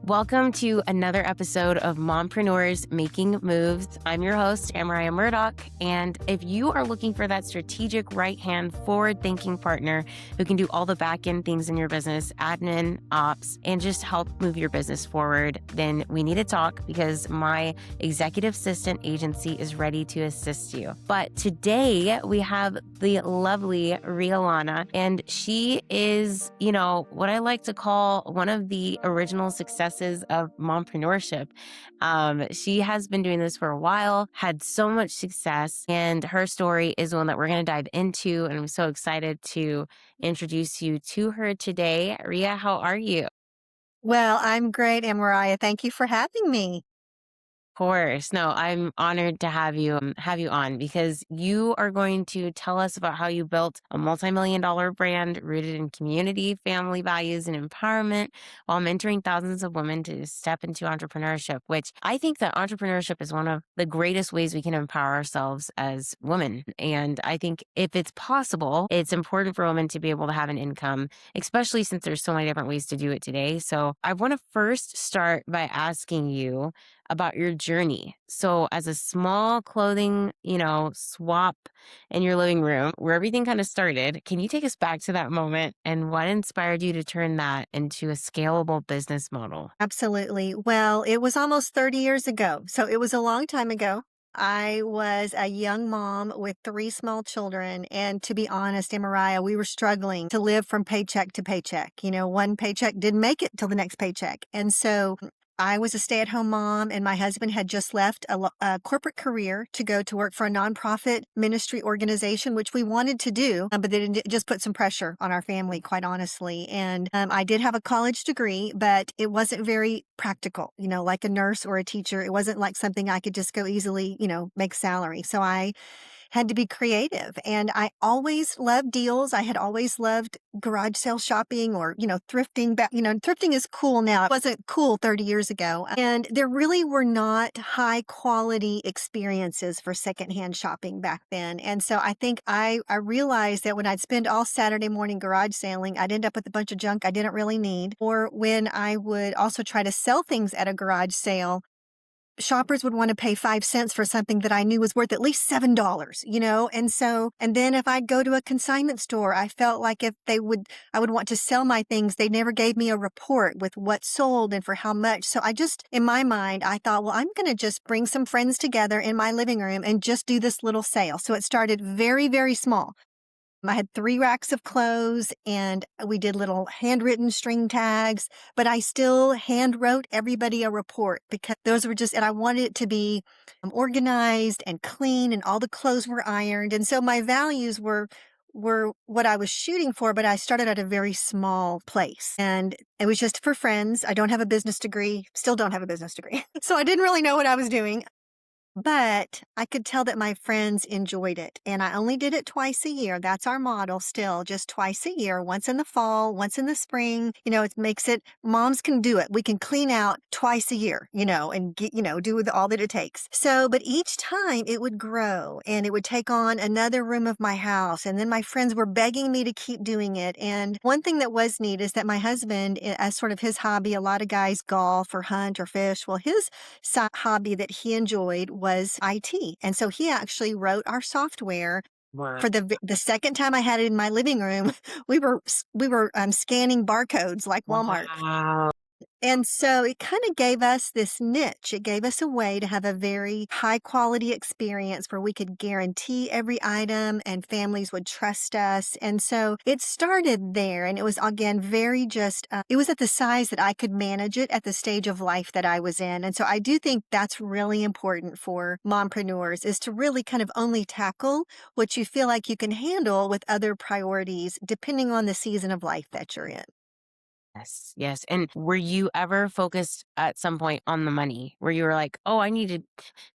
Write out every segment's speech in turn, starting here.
Welcome to another episode of Mompreneurs Making Moves. I'm your host, Amariah Murdoch. And if you are looking for that strategic right-hand forward-thinking partner who can do all the back-end things in your business, admin, ops, and just help move your business forward, then we need to talk because my executive assistant agency is ready to assist you. But today we have the lovely Rhea Lana, and she is, what I like to call one of the original successes of mompreneurship. She has been doing this for a while, had so much success, and her story is one that we're going to dive into. And I'm so excited to introduce you to her today. Rhea, how are you? Well, I'm great, Amariah. Thank you for having me. Of course. No, I'm honored to have you on because you are going to tell us about how you built a multi-million-dollar brand rooted in community, family values, and empowerment while mentoring thousands of women to step into entrepreneurship, which I think that entrepreneurship is one of the greatest ways we can empower ourselves as women. And I think if it's possible, it's important for women to be able to have an income, especially since there's so many different ways to do it today. So I want to first start by asking you about your journey. So as a small clothing, swap in your living room where everything kind of started, can you take us back to that moment and what inspired you to turn that into a scalable business model? Absolutely. Well, it was almost 30 years ago. So it was a long time ago. I was a young mom with three small children. And to be honest, Amariah, we were struggling to live from paycheck to paycheck. One paycheck didn't make it till the next paycheck. And so I was a stay-at-home mom, and my husband had just left a corporate career to go to work for a nonprofit ministry organization, which we wanted to do, but they didn't just put some pressure on our family, quite honestly. And I did have a college degree, but it wasn't very practical, like a nurse or a teacher. It wasn't like something I could just go easily, make salary. So I had to be creative. And I always loved deals. I had always loved garage sale shopping or, thrifting. Thrifting is cool now. It wasn't cool 30 years ago. And there really were not high quality experiences for secondhand shopping back then. And so I think I realized that when I'd spend all Saturday morning garage sailing, I'd end up with a bunch of junk I didn't really need. Or when I would also try to sell things at a garage sale, shoppers would want to pay 5 cents for something that I knew was worth at least $7, and then if I'd go to a consignment store, I felt like if I would want to sell my things, they never gave me a report with what sold and for how much. So in my mind, I thought, well, I'm going to just bring some friends together in my living room and just do this little sale. So it started very, very small. I had 3 racks of clothes and we did little handwritten string tags, but I still hand wrote everybody a report because those were and I wanted it to be organized and clean and all the clothes were ironed. And so my values were what I was shooting for, but I started at a very small place and it was just for friends. I don't have a business degree, still don't have a business degree. So I didn't really know what I was doing. But I could tell that my friends enjoyed it. And I only did it twice a year. That's our model still, just twice a year, once in the fall, once in the spring. It makes it, moms can do it. We can clean out twice a year, and get, do all that it takes. So, but each time it would grow and it would take on another room of my house. And then my friends were begging me to keep doing it. And one thing that was neat is that my husband, as sort of his hobby, a lot of guys golf or hunt or fish. Well, his hobby that he enjoyed was IT. And so he actually wrote our software. Wow. For the second time I had it in my living room, we were scanning barcodes like Walmart. Wow. And so it kind of gave us this niche. It gave us a way to have a very high quality experience where we could guarantee every item and families would trust us. And so it started there. And it was, again, very it was at the size that I could manage it at the stage of life that I was in. And so I do think that's really important for mompreneurs is to really kind of only tackle what you feel like you can handle with other priorities, depending on the season of life that you're in. Yes, yes. And were you ever focused at some point on the money where you were like, oh, I need to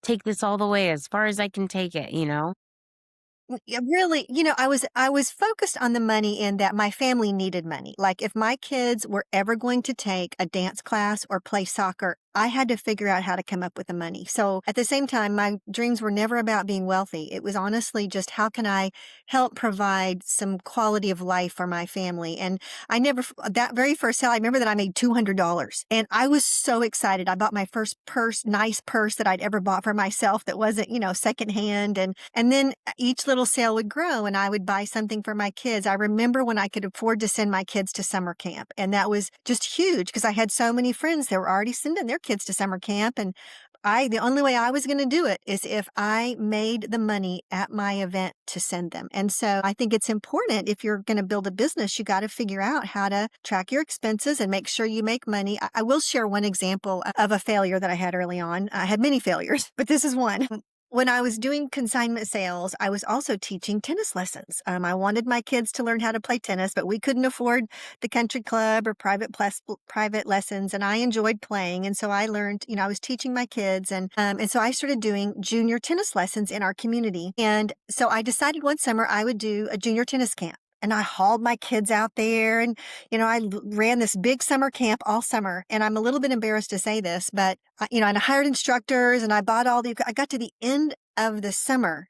take this all the way as far as I can take it? Yeah, really, I was focused on the money in that my family needed money. Like if my kids were ever going to take a dance class or play soccer, I had to figure out how to come up with the money. So at the same time, my dreams were never about being wealthy. It was honestly just how can I help provide some quality of life for my family? And I never, that very first sale, I remember that I made $200 and I was so excited. I bought my first purse, nice purse that I'd ever bought for myself that wasn't, secondhand. And then each little sale would grow and I would buy something for my kids. I remember when I could afford to send my kids to summer camp. And that was just huge because I had so many friends that were already sending their kids to summer camp. And the only way I was going to do it is if I made the money at my event to send them. And so I think it's important if you're going to build a business, you got to figure out how to track your expenses and make sure you make money. I will share one example of a failure that I had early on. I had many failures, but this is one. When I was doing consignment sales, I was also teaching tennis lessons. I wanted my kids to learn how to play tennis, but we couldn't afford the country club or private lessons. And I enjoyed playing. And so I learned, I was teaching my kids. And so I started doing junior tennis lessons in our community. And so I decided one summer I would do a junior tennis camp. And I hauled my kids out there and, ran this big summer camp all summer. And I'm a little bit embarrassed to say this, but, and I hired instructors and I bought I got to the end of the summer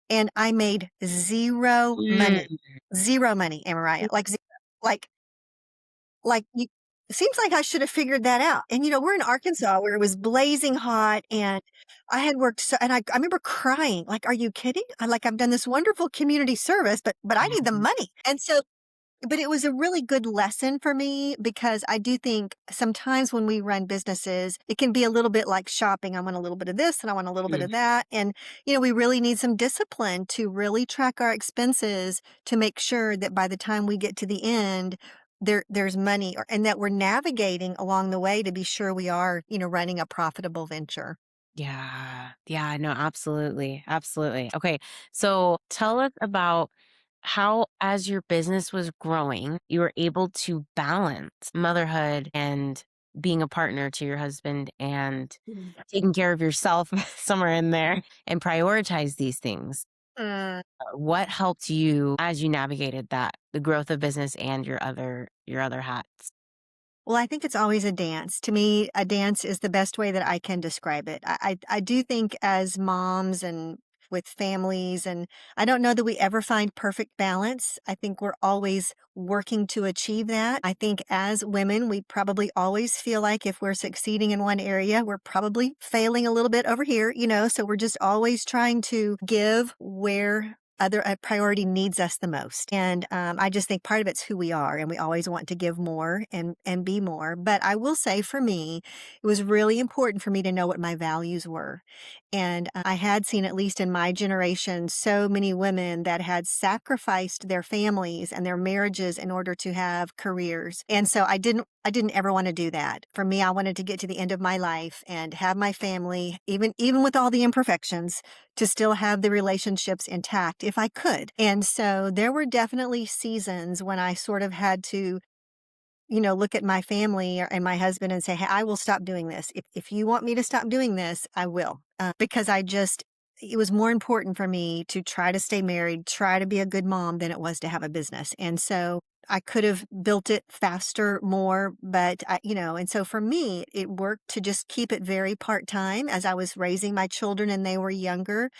and I made Mm, zero money, Amariah, like, like, you, it seems like I should have figured that out. And, we're in Arkansas where it was blazing hot and I had worked so, and I remember crying, like, are you kidding? I've done this wonderful community service, but I need the money. And so but it was a really good lesson for me because I do think sometimes when we run businesses, it can be a little bit like shopping. I want a little bit of this and I want a little bit mm. of that. And, we really need some discipline to really track our expenses to make sure that by the time we get to the end, there's money and that we're navigating along the way to be sure we are, running a profitable venture. Yeah. Yeah. No, absolutely. Absolutely. Okay. So tell us about how, as your business was growing, you were able to balance motherhood and being a partner to your husband and taking care of yourself somewhere in there and prioritize these things. What helped you as you navigated that, the growth of business and your other hats? Well, I think it's always a dance. To me, a dance is the best way that I can describe it. I do think as moms and with families, and I don't know that we ever find perfect balance. I think we're always working to achieve that. I think as women, we probably always feel like if we're succeeding in one area, we're probably failing a little bit over here, so we're just always trying to give where other a priority needs us the most. And I just think part of it's who we are, and we always want to give more and be more. But I will say, for me, it was really important for me to know what my values were. And I had seen, at least in my generation, so many women that had sacrificed their families and their marriages in order to have careers. And so I didn't ever want to do that. For me, I wanted to get to the end of my life and have my family, even with all the imperfections, to still have the relationships intact if I could. And so there were definitely seasons when I sort of had to, look at my family and my husband and say, hey, I will stop doing this. If you want me to stop doing this, I will. Because it was more important for me to try to stay married, try to be a good mom than it was to have a business. And so I could have built it faster, more, but and so for me, it worked to just keep it very part time as I was raising my children and they were younger.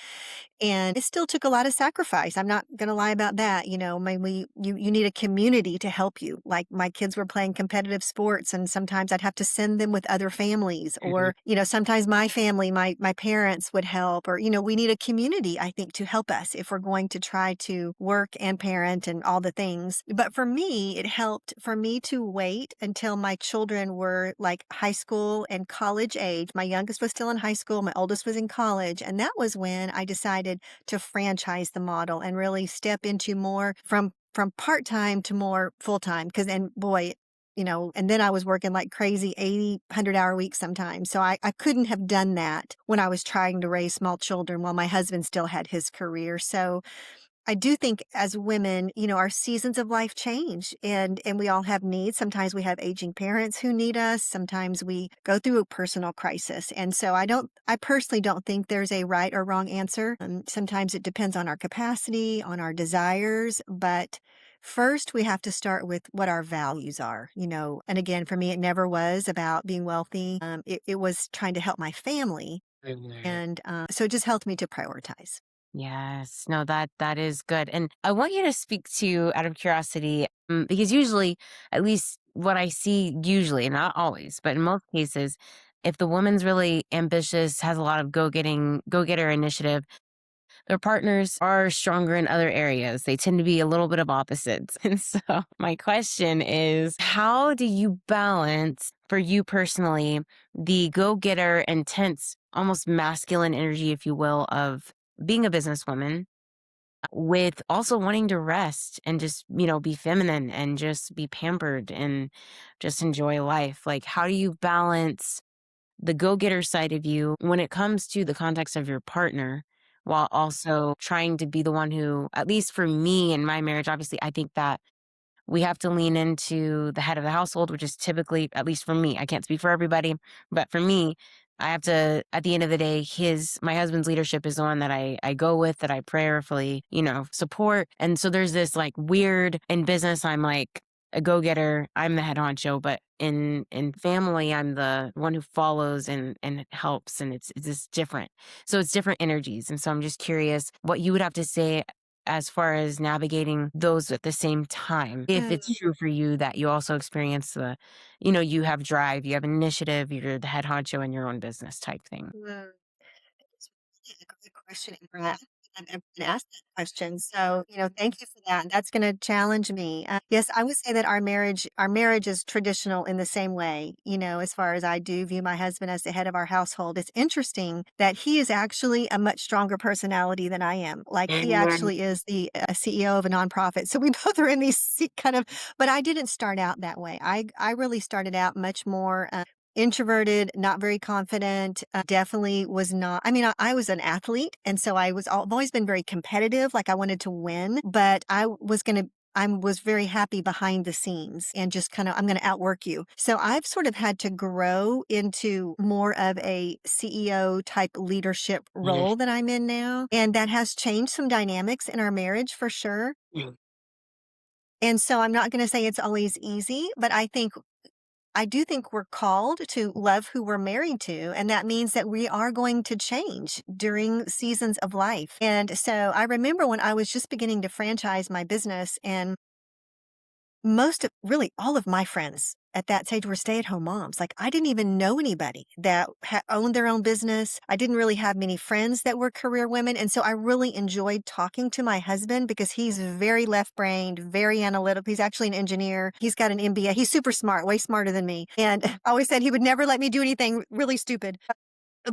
And it still took a lot of sacrifice. I'm not going to lie about that. I mean, you need a community to help you. Like my kids were playing competitive sports and sometimes I'd have to send them with other families Mhm. or, sometimes my family, my parents would help or, we need a community, I think, to help us if we're going to try to work and parent and all the things. But for me, it helped for me to wait until my children were like high school and college age. My youngest was still in high school. My oldest was in college. And that was when I decided to franchise the model and really step into more from part-time to more full-time. Because then, boy, and then I was working like crazy 80, 100-hour weeks sometimes. So I couldn't have done that when I was trying to raise small children while my husband still had his career. So I do think as women, our seasons of life change and we all have needs. Sometimes we have aging parents who need us. Sometimes we go through a personal crisis. And so I personally don't think there's a right or wrong answer. Sometimes it depends on our capacity, on our desires, but First, we have to start with what our values are, and again, for me, it never was about being wealthy. It was trying to help my family. And so it just helped me to prioritize. Yes, no, that is good. And I want you to speak to, out of curiosity, because usually, at least what I see, usually, not always, but in most cases, if the woman's really ambitious, has a lot of go getter initiative, their partners are stronger in other areas. They tend to be a little bit of opposites. And so, my question is, how do you balance, for you personally, the go getter, intense, almost masculine energy, if you will, of being a businesswoman with also wanting to rest and just, be feminine and just be pampered and just enjoy life? Like, how do you balance the go-getter side of you when it comes to the context of your partner, while also trying to be the one who, at least for me in my marriage, obviously, I think that we have to lean into the head of the household, which is typically, at least for me, I can't speak for everybody, but for me, I have to, at the end of the day, my husband's leadership is the one that I go with, that I prayerfully, support. And so there's this like weird, in business, I'm like a go-getter, I'm the head honcho, but in family, I'm the one who follows and helps. And it's just different. So it's different energies. And so I'm just curious what you would have to say as far as navigating those at the same time. If it's true for you that you also experience you have drive, you have initiative, you're the head honcho in your own business type thing. Mm. It's really a great question, Amber. I've been asked that question. So, thank you for that. That's going to challenge me. Yes, I would say that our marriage is traditional in the same way, as far as I do view my husband as the head of our household. It's interesting that he is actually a much stronger personality than I am. Like he Mhm. actually is the CEO of a nonprofit. So we both are in these kind of, but I didn't start out that way. I really started out much more introverted, not very confident, definitely was not. I mean, I was an athlete. And so I've always been very competitive. Like I wanted to win, but I was very happy behind the scenes and just kind of, I'm going to outwork you. So I've sort of had to grow into more of a CEO type leadership role that I'm in now. And that has changed some dynamics in our marriage for sure. Mhm. And so I'm not going to say it's always easy, but I do think we're called to love who we're married to, and that means that we are going to change during seasons of life. And so I remember when I was just beginning to franchise my business, and really all of my friends at that stage were stay-at-home moms. Like I didn't even know anybody that owned their own business. I didn't really have many friends that were career women. And so I really enjoyed talking to my husband because he's very left-brained, very analytical. He's actually an engineer. He's got an MBA. He's super smart, way smarter than me. And I always said he would never let me do anything really stupid.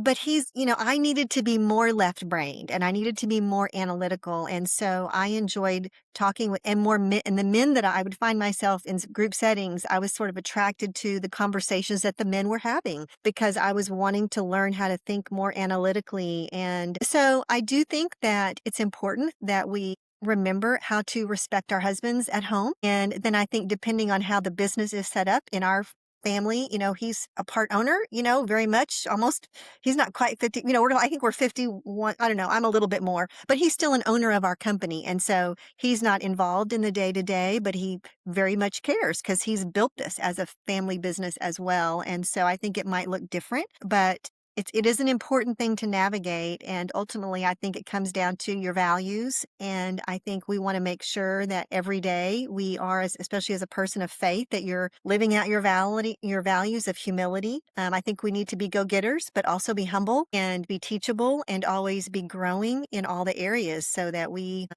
But I needed to be more left-brained and I needed to be more analytical. And so I enjoyed talking with and more men, and the men that I would find myself in group settings, I was sort of attracted to the conversations that the men were having because I was wanting to learn how to think more analytically. And so I do think that it's important that we remember how to respect our husbands at home. And then I think depending on how the business is set up in our family, he's a part owner, very much almost. He's not quite 50, I think we're 51. I don't know. I'm a little bit more, but he's still an owner of our company. And so he's not involved in the day to day, but he very much cares because he's built this as a family business as well. And so I think it might look different, but it is an important thing to navigate. And ultimately, I think it comes down to your values. And I think we want to make sure that every day we are, especially as a person of faith, that you're living out your values of humility. I think we need to be go-getters, but also be humble and be teachable and always be growing in all the areas so that we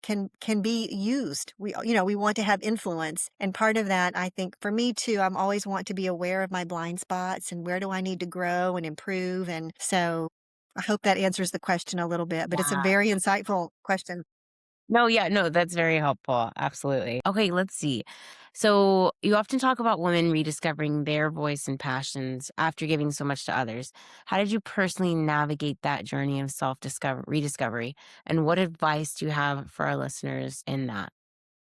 can be used. We want to have influence. And part of that, I think for me too, I'm always want to be aware of my blind spots and where do I need to grow and improve. And so I hope that answers the question a little bit, but it's a Yeah. very insightful question. No, yeah, no, that's very helpful. Absolutely. Okay, let's see. So, you often talk about women rediscovering their voice and passions after giving so much to others. How did you personally navigate that journey of rediscovery? And what advice do you have for our listeners in that?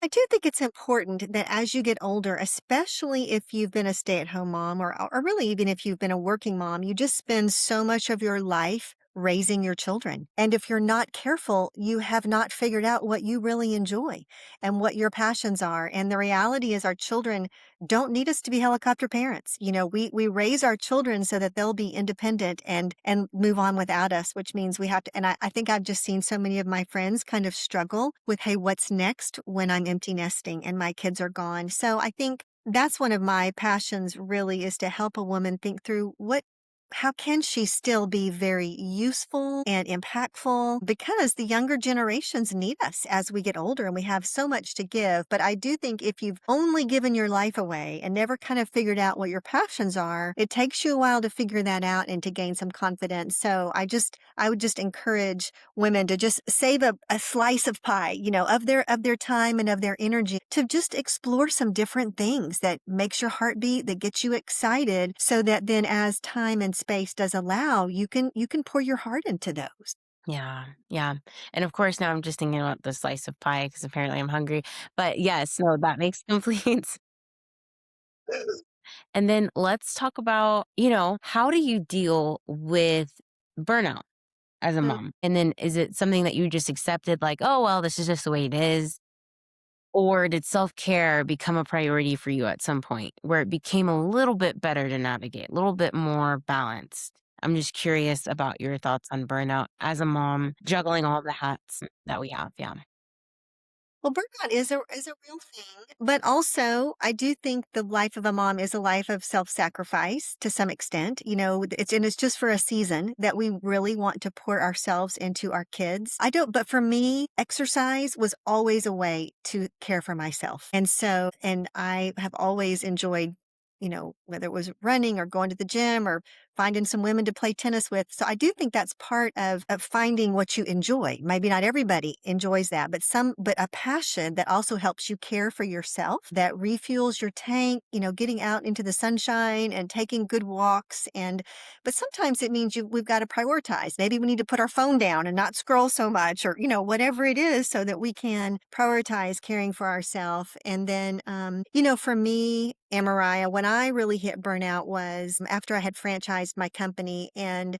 I do think it's important that as you get older, especially if you've been a stay-at-home mom or really even if you've been a working mom, you just spend so much of your life raising your children. And if you're not careful, you have not figured out what you really enjoy and what your passions are. And the reality is our children don't need us to be helicopter parents. We raise our children so that they'll be independent and move on without us, which means we have to. And I think I've just seen so many of my friends kind of struggle with, hey, what's next when I'm empty nesting and my kids are gone? So I think that's one of my passions really, is to help a woman think through how can she still be very useful and impactful, because the younger generations need us as we get older and we have so much to give. But I do think if you've only given your life away and never kind of figured out what your passions are, it takes you a while to figure that out and to gain some confidence. So I would just encourage women to just save a slice of pie, of their time and of their energy, to just explore some different things that makes your heart beat, that gets you excited, so that then as time and space does allow, you can pour your heart into those. Yeah, yeah. And of course, now I'm just thinking about the slice of pie because apparently I'm hungry. But yes, no, that makes complete sense. And then let's talk about, how do you deal with burnout as a mom? And then is it something that you just accepted, like, oh, well, this is just the way it is? Or did self care become a priority for you at some point where it became a little bit better to navigate, a little bit more balanced? I'm just curious about your thoughts on burnout as a mom, juggling all the hats that we have. Yeah. Well, burnout is a real thing, but also I do think the life of a mom is a life of self-sacrifice to some extent. It's just for a season that we really want to pour ourselves into our kids. I don't, but for me, exercise was always a way to care for myself. And I have always enjoyed, whether it was running or going to the gym or finding some women to play tennis with. So I do think that's part of finding what you enjoy. Maybe not everybody enjoys that, but a passion that also helps you care for yourself, that refuels your tank, getting out into the sunshine and taking good walks. But sometimes it means we've got to prioritize. Maybe we need to put our phone down and not scroll so much, or, whatever it is, so that we can prioritize caring for ourselves. And then, for me, Amariah, when I really hit burnout was after I had franchised my company, and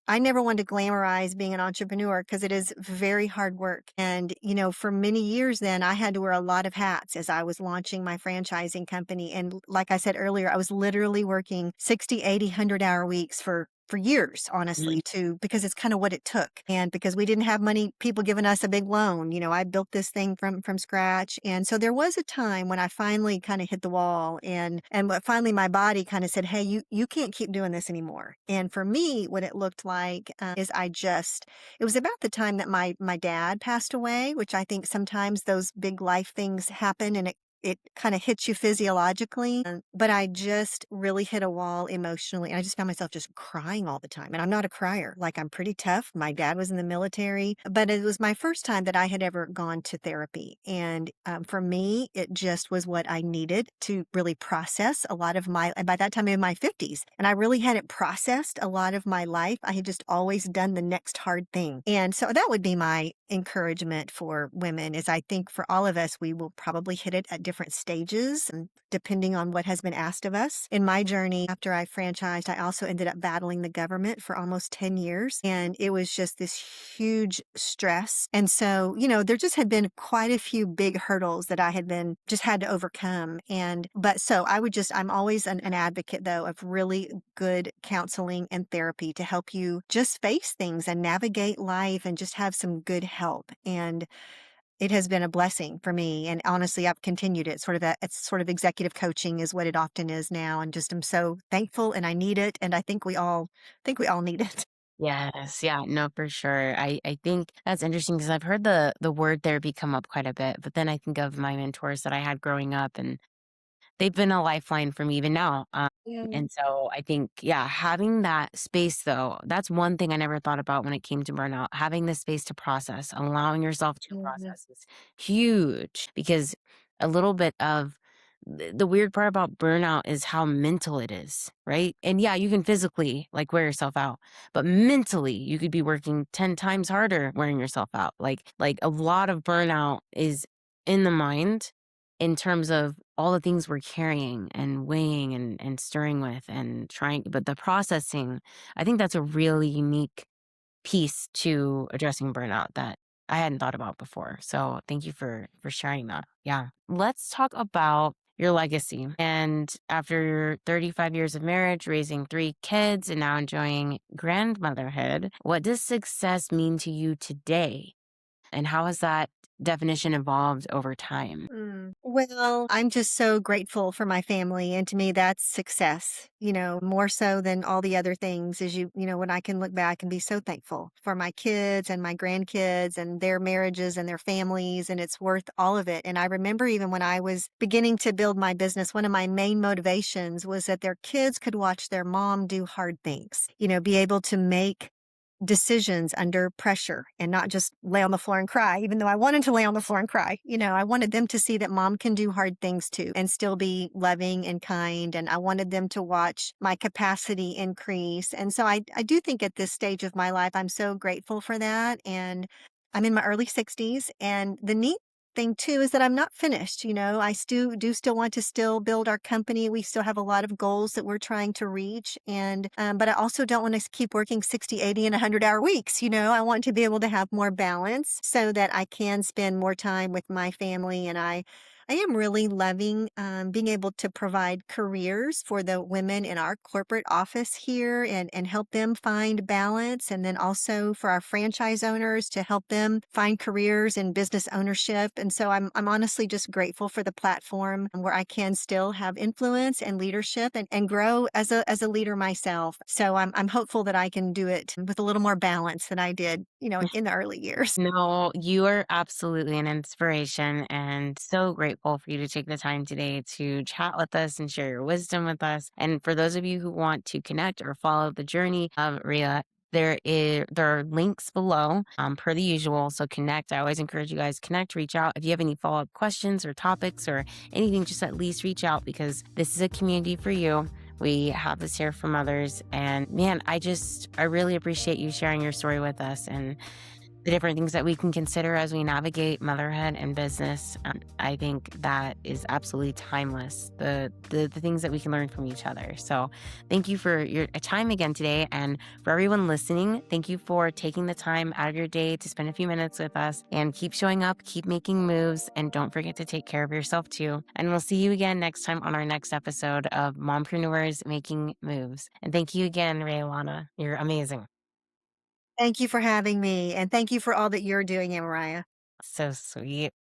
I never wanted to glamorize being an entrepreneur because it is very hard work. And, for many years then, I had to wear a lot of hats as I was launching my franchising company. And like I said earlier, I was literally working 60, 80, 100-hour weeks for years, honestly, because it's kind of what it took. And because we didn't have money, people giving us a big loan, I built this thing from scratch. And so there was a time when I finally kind of hit the wall, and finally my body kind of said, hey, you can't keep doing this anymore. And for me, what it looked like is it was about the time that my dad passed away, which I think sometimes those big life things happen, and it kind of hits you physiologically. But I just really hit a wall emotionally. And I just found myself just crying all the time. And I'm not a crier. Like, I'm pretty tough. My dad was in the military, but it was my first time that I had ever gone to therapy. And for me, it just was what I needed to really process a lot of and by that time I'm in my 50s, and I really hadn't processed a lot of my life. I had just always done the next hard thing. And so that would be my encouragement for women, is I think for all of us, we will probably hit it at different stages, and depending on what has been asked of us. In my journey, after I franchised, I also ended up battling the government for almost 10 years. And it was just this huge stress. And so, there just had been quite a few big hurdles that I just had to overcome. I'm always an advocate, though, of really good counseling and therapy to help you just face things and navigate life and just have some good help. And it has been a blessing for me, and honestly, I've continued it. It's sort of executive coaching is what it often is now, and just I'm so thankful, and I need it, and I think we all need it. Yes, yeah, no, for sure. I think that's interesting because I've heard the word therapy come up quite a bit, but then I think of my mentors that I had growing up, and they've been a lifeline for me even now. Yeah. And so I think, yeah, having that space though, that's one thing I never thought about when it came to burnout. Having the space to process, allowing yourself to Mhm. process is huge, because a little bit of the weird part about burnout is how mental it is, right? And yeah, you can physically like wear yourself out, but mentally you could be working 10 times harder wearing yourself out. Like a lot of burnout is in the mind, in terms of all the things we're carrying and weighing and stirring with and trying, but the processing, I think that's a really unique piece to addressing burnout that I hadn't thought about before. So thank you for sharing that. Yeah. Let's talk about your legacy. And after your 35 years of marriage, raising three kids, and now enjoying grandmotherhood, what does success mean to you today? And how has that definition evolved over time? Well, I'm just so grateful for my family. And to me, that's success, more so than all the other things is when I can look back and be so thankful for my kids and my grandkids and their marriages and their families. And it's worth all of it. And I remember even when I was beginning to build my business, one of my main motivations was that their kids could watch their mom do hard things, be able to make decisions under pressure and not just lay on the floor and cry, even though I wanted to lay on the floor and cry. I wanted them to see that mom can do hard things too and still be loving and kind. And I wanted them to watch my capacity increase. And so I do think at this stage of my life, I'm so grateful for that. And I'm in my early 60s. And the neat thing too is that I'm not finished. I still want to still build our company. We still have a lot of goals that we're trying to reach. And, but I also don't want to keep working 60, 80, and 100-hour weeks. I want to be able to have more balance so that I can spend more time with my family. And I am really loving being able to provide careers for the women in our corporate office here and help them find balance. And then also for our franchise owners to help them find careers in business ownership. And so I'm honestly just grateful for the platform where I can still have influence and leadership and grow as a leader myself. So I'm hopeful that I can do it with a little more balance than I did, in the early years. No, you are absolutely an inspiration and so grateful for you to take the time today to chat with us and share your wisdom with us. And for those of you who want to connect or follow the journey of Rhea, there are links below per the usual. So connect. I always encourage you guys connect, reach out. If you have any follow-up questions or topics or anything, just at least reach out because this is a community for you. We have this here from others. And man, I really appreciate you sharing your story with us and the different things that we can consider as we navigate motherhood and business. I think that is absolutely timeless. The things that we can learn from each other. So thank you for your time again today. And for everyone listening, thank you for taking the time out of your day to spend a few minutes with us and keep showing up, keep making moves, and don't forget to take care of yourself too. And we'll see you again next time on our next episode of Mompreneurs Making Moves. And thank you again, Rhea Lana. You're amazing. Thank you for having me. And thank you for all that you're doing, Amariah. So sweet.